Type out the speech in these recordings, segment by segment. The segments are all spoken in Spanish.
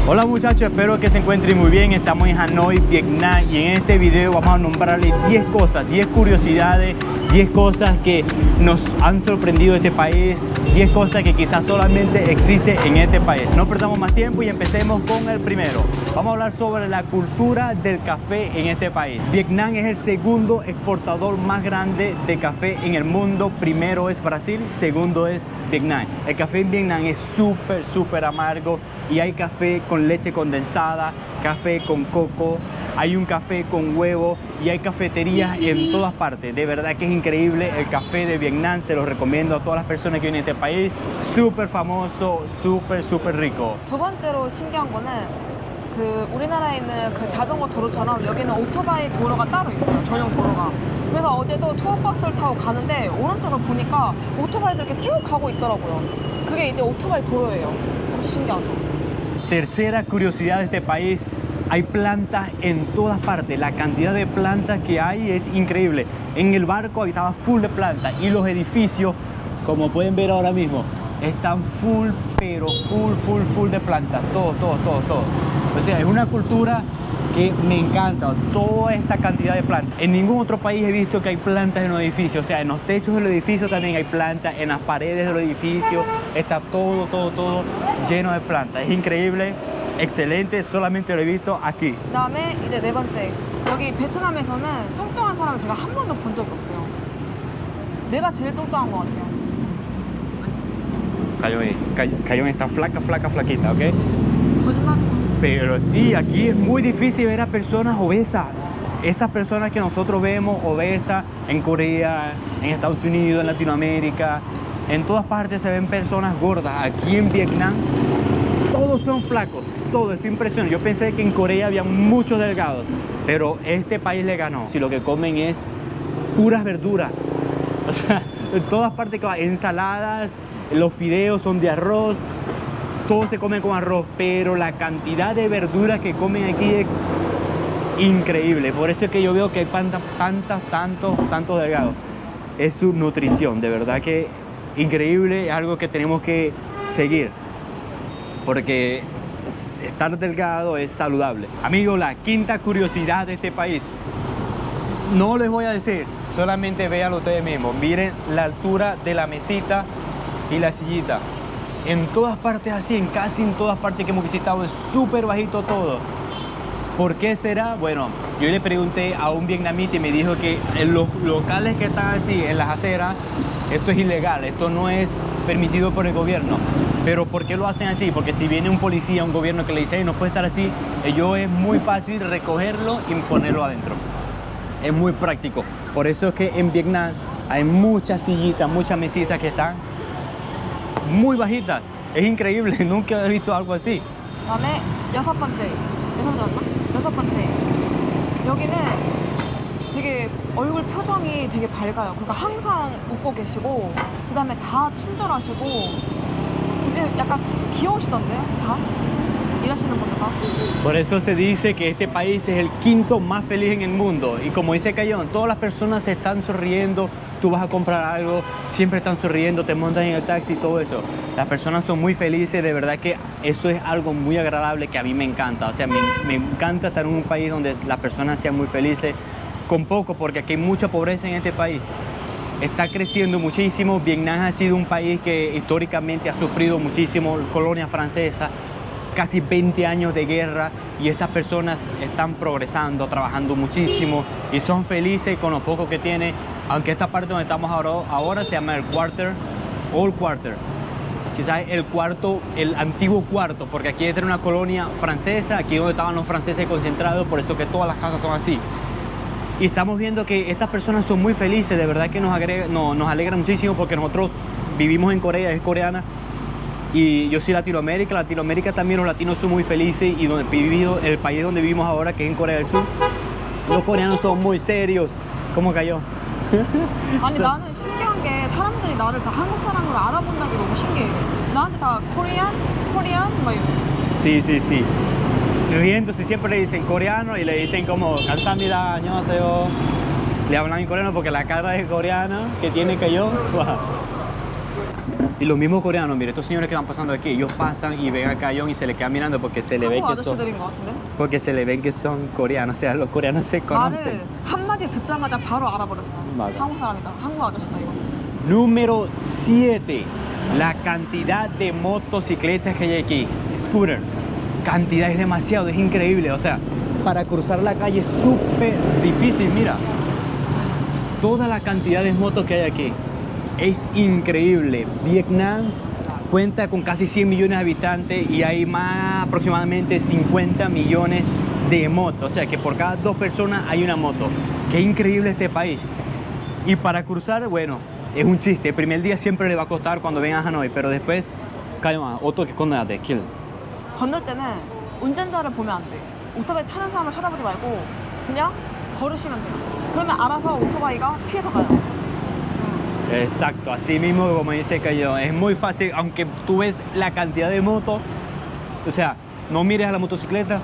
Hola muchachos, espero que se encuentren muy bien. Estamos en Hanoi, Vietnam, y en este video vamos a nombrarles 10 cosas, 10 curiosidades, 10 cosas que nos han sorprendido de este país, 10 cosas que quizás solamente existen en este país. No perdamos más tiempo y empecemos con el primero. Vamos a hablar sobre la cultura del café en este país. Vietnam es el segundo exportador más grande de café en el mundo. Primero es Brasil, segundo es Vietnam. El café en Vietnam es súper amargo y hay café con leche condensada, café con coco, hay un café con huevo y hay cafeterías en todas partes. De verdad que es increíble el café de Vietnam, se los recomiendo a todas las personas que vienen a este país. Súper famoso, súper rico. 두 번째로 신기한 거는 우리나라에 있는 자전거 도로처럼 여기는 오토바이 도로가 따로 있어요. 전용 도로가. 그래서 어제도 투어버스를 타고 가는데 오른쪽을 보니까 오토바이들 이렇게 쭉 가고 있더라고요. 그게 이제 오토바이 도로예요. 엄청 신기하죠. Tercera curiosidad de este país, hay plantas en todas partes. La cantidad de plantas que hay es increíble. En el barco estaba full de plantas y los edificios, como pueden ver ahora mismo, están full de plantas. Todo. O sea, es una cultura que me encanta, toda esta cantidad de plantas. En ningún otro país he visto que hay plantas en los edificios. O sea, en los techos del edificio también hay plantas, en las paredes del edificio está todo lleno de plantas. Es increíble, excelente, solamente lo he visto aquí. 그다음에 이제 네 번째, 여기 베트남에서는 뚱뚱한 사람을 제가 한 번도 본 적이 없어요. 내가 제일 뚱뚱한 것 같아요. Cayón está flaquita, ¿ok? 거짓말하지 마. Pero sí, aquí es muy difícil ver a personas obesas. Esas personas que nosotros vemos obesas en Corea, en Estados Unidos, en Latinoamérica, en todas partes se ven personas gordas. Aquí en Vietnam todos son flacos, todo, estoy impresionado. Yo pensé que en Corea había muchos delgados, pero este país le ganó. Si lo que comen es puras verduras, o sea, en todas partes, ensaladas, los fideos son de arroz, todo se come con arroz, pero la cantidad de verduras que comen aquí es increíble. Por eso es que yo veo que hay tantos delgados. Es su nutrición, de verdad que increíble, es algo que tenemos que seguir, porque estar delgado es saludable. Amigos, la quinta curiosidad de este país, no les voy a decir, solamente véanlo ustedes mismos. Miren la altura de la mesita y la sillita. En todas partes así, casi en todas partes que hemos visitado es súper bajito todo. ¿Por qué será? Bueno, yo le pregunté a un vietnamita y me dijo que en los locales que están así, en las aceras, esto es ilegal, esto no es permitido por el gobierno. Pero ¿por qué lo hacen así? Porque si viene un policía, un gobierno que le dice, no puede estar así, ellos es muy fácil recogerlo y ponerlo adentro. Es muy práctico. Por eso es que en Vietnam hay muchas sillitas, muchas mesitas que están muy bajitas. Es increíble, nunca he visto algo así. 그다음에 여섯 번째 여기는 되게 얼굴 표정이 되게 밝아요. 그러니까 항상 웃고 계시고 그다음에 다 친절하시고 근데 약간 귀여우시던데요? 다? 일하시는 분들 다? Por eso se dice que este país es el quinto más feliz en el mundo. Y como dice Cayón, todas las personas se están sonriendo. Tú vas a comprar algo, siempre están sonriendo, te montas en el taxi y todo eso. Las personas son muy felices, de verdad que eso es algo muy agradable que a mí me encanta. O sea, me encanta estar en un país donde las personas sean muy felices con poco, porque aquí hay mucha pobreza en este país. Está creciendo muchísimo. Vietnam ha sido un país que históricamente ha sufrido muchísimo, colonia francesa, casi 20 años de guerra, y estas personas están progresando, trabajando muchísimo y son felices con lo poco que tienen. Aunque esta parte donde estamos ahora se llama el quarter, old quarter, quizás el antiguo cuarto, porque aquí era una colonia francesa, aquí donde estaban los franceses concentrados, por eso que todas las casas son así. Y estamos viendo que estas personas son muy felices, de verdad que nos alegra muchísimo, porque nosotros vivimos en Corea, es coreana, y yo soy Latinoamérica también los latinos son muy felices, y el país donde vivimos ahora, que es en Corea del Sur, los coreanos son muy serios. ¿Cómo cayó? 아니 나는 신기한 게 사람들이 나를 다 한국 사람으로 알아본다는 게 너무 신기해. 나한테 다 코리안 막 이러고. Sí. Riéndose siempre le dicen coreano y le dicen como 감사합니다, 안녕하세요. Le hablan en coreano porque la cara de coreana que tiene Cayón. Wow. Y los mismos coreanos, mire, estos señores que van pasando aquí, ellos pasan y ven a Cayón y se les quedan mirando porque se le ve 한국 que son, 아저씨들인 것 같은데? porque se le ven que son coreanos, o sea, los coreanos se conocen. 말을 한마디 듣자마자 바로 알아버렸어. 맞아. 한국 사람이다. 한국 아저씨다 이거. Número 7, la cantidad de motocicletas que hay aquí, scooter, cantidad es demasiado, es increíble, o sea, para cruzar la calle es súper difícil, mira, toda la cantidad de motos que hay aquí, es increíble. Vietnam cuenta con casi 100 millones de habitantes y hay más aproximadamente 50 millones de motos, o sea que por cada 2 personas hay una moto, qué increíble este país. Y para cruzar, bueno, es un chiste. El primer día siempre le va a costar cuando vengan a Hanoi, pero después, 가영아, 어떻게 건너야 돼, 길? 건널 때는 운전자를 보면 안 돼. 오토바이 타는 사람을 쳐다보지 말고 그냥 걸으시면 돼요. 그러면 알아서 오토바이가 피해서 가요. Exacto, así mismo como dice Cayo, es muy fácil, aunque tú ves la cantidad de motos, o sea, no mires a la motocicleta,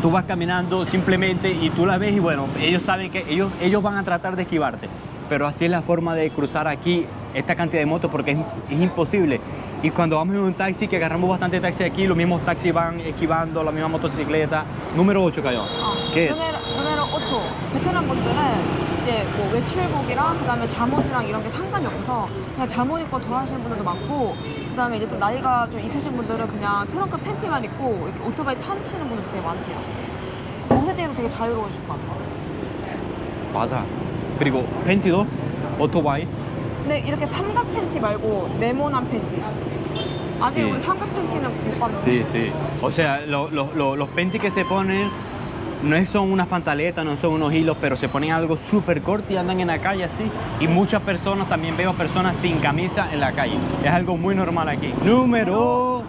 tú vas caminando simplemente y tú la ves y bueno, ellos saben que ellos van a tratar de esquivarte, pero así es la forma de cruzar aquí esta cantidad de motos porque es imposible. Y cuando vamos en un taxi, que agarramos bastante taxi aquí, los mismos taxis van esquivando la misma motocicleta. Número 8, Cayo. ¿Qué es? 누메로 8. 베트남 분들은 이제 뭐 외출복이랑 그다음에 잠옷이랑 이런 게 상관이 없어서 그냥 잠옷 입고 돌아가시는 분들도 많고 그다음에 이제 좀 나이가 좀 있으신 분들은 그냥 트렁크 팬티만 입고 이렇게 오토바이 타시는 분들도 되게 많대요. 옷에 대해서 되게 자유로우실 것 같아요. 맞아. 그리고 팬티도 오토바이. 근데 이렇게 삼각 팬티 말고 네모난 팬티. 아직 Sí. 우리 삼각 팬티는 못 봤는데. Sí, sí. O sea, los pentis que se ponen no son unas pantaletas, no son unos hilos, pero se ponen algo súper corto y andan en la calle así. Y muchas personas, también veo personas sin camisa en la calle. Es algo muy normal aquí. Número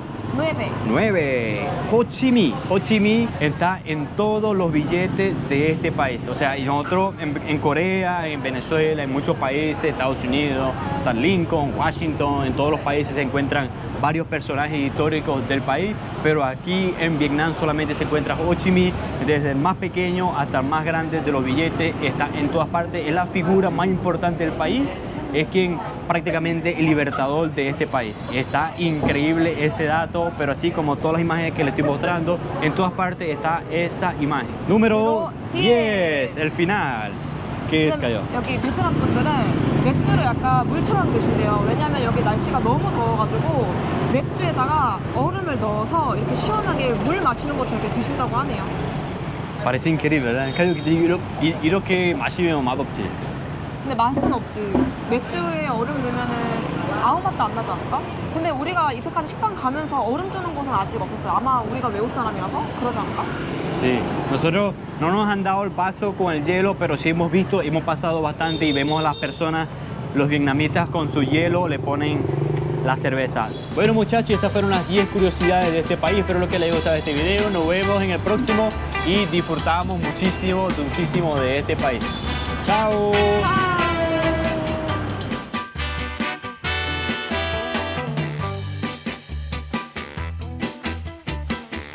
9. Ho Chi Minh. Ho Chi Minh está en todos los billetes de este país. O sea, y nosotros en Corea, en Venezuela, en muchos países, Estados Unidos, está Lincoln, Washington, en todos los países se encuentran varios personajes históricos del país, pero aquí en Vietnam solamente se encuentra Ho Chi Minh, desde el más pequeño hasta el más grande de los billetes, está en todas partes, es la figura más importante del país, es quien prácticamente el libertador de este país. Está increíble ese dato, pero así como todas las imágenes que le estoy mostrando, en todas partes está esa imagen. Número 10, el final. ¿Qué es, Cayo? 여기 베트남 분들은 맥주를 약간 물처럼 드신대요. 왜냐면 여기 날씨가 너무 더워가지고 맥주에다가 얼음을 넣어서 이렇게 시원하게 물 마시는 것처럼 이렇게 드신다고 하네요. Parece increíble, ¿verdad? Cayo, 이렇게 마시면 맛없지. 근데 맛은 없지. 맥주에 얼음 넣으면은 아무 맛도 안 나지 않을까? 근데 우리가 이때까지 식당 가면서 얼음 뜨는 곳은 아직 없었어요. 아마 우리가 외국 사람이라서 그러지 않을까? Sí, nosotros no nos han dado el paso con el hielo, pero sí hemos visto, hemos pasado bastante y vemos a las personas, los vietnamitas con su hielo le ponen la cerveza. Bueno muchachos, esas fueron las 10 curiosidades de este país, espero que les haya gustado este video, nos vemos en el próximo y disfrutamos muchísimo de este país. Chao. 아.